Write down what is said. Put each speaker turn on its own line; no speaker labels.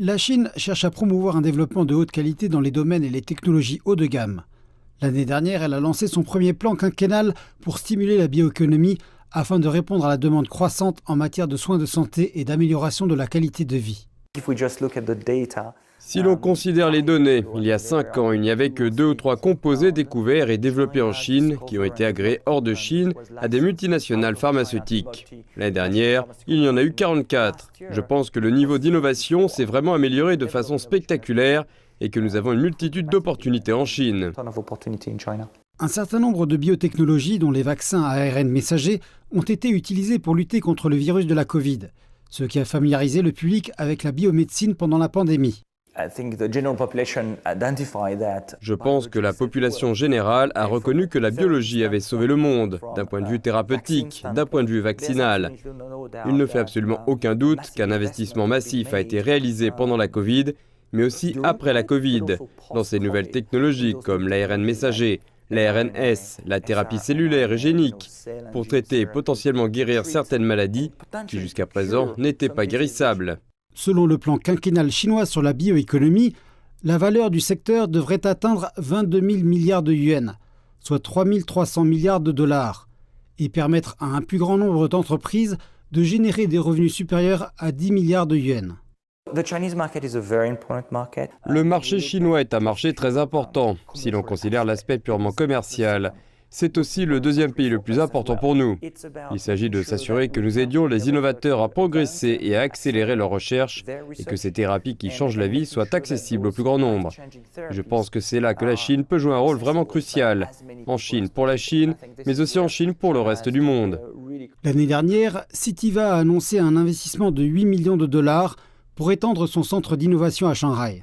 La Chine cherche à promouvoir un développement de haute qualité dans les domaines et les technologies haut de gamme. L'année dernière, elle a lancé son premier plan quinquennal pour stimuler la bioéconomie afin de répondre à la demande croissante en matière de soins de santé et d'amélioration de la qualité de vie.
Si l'on considère les données, il y a 5 ans, il n'y avait que 2 ou 3 composés découverts et développés en Chine qui ont été agréés hors de Chine à des multinationales pharmaceutiques. L'année dernière, il y en a eu 44. Je pense que le niveau d'innovation s'est vraiment amélioré de façon spectaculaire et que nous avons une multitude d'opportunités en Chine.
Un certain nombre de biotechnologies, dont les vaccins à ARN messager, ont été utilisés pour lutter contre le virus de la Covid, ce qui a familiarisé le public avec la biomédecine pendant la pandémie.
Je pense que la population générale a reconnu que la biologie avait sauvé le monde, d'un point de vue thérapeutique, d'un point de vue vaccinal. Il ne fait absolument aucun doute qu'un investissement massif a été réalisé pendant la Covid, mais aussi après la Covid, dans ces nouvelles technologies comme l'ARN messager, l'ARNS, la thérapie cellulaire et génique, pour traiter et potentiellement guérir certaines maladies qui jusqu'à présent n'étaient pas guérissables.
Selon le plan quinquennal chinois sur la bioéconomie, la valeur du secteur devrait atteindre 22 000 milliards de yuans, soit 3 300 milliards de dollars, et permettre à un plus grand nombre d'entreprises de générer des revenus supérieurs à 10 milliards de yuans.
Le marché chinois est un marché très important, si l'on considère l'aspect purement commercial. C'est aussi le deuxième pays le plus important pour nous. Il s'agit de s'assurer que nous aidions les innovateurs à progresser et à accélérer leurs recherches et que ces thérapies qui changent la vie soient accessibles au plus grand nombre. Je pense que c'est là que la Chine peut jouer un rôle vraiment crucial. En Chine pour la Chine, mais aussi en Chine pour le reste du monde.
L'année dernière, Cytiva a annoncé un investissement de 8 millions de dollars pour étendre son centre d'innovation à Shanghai.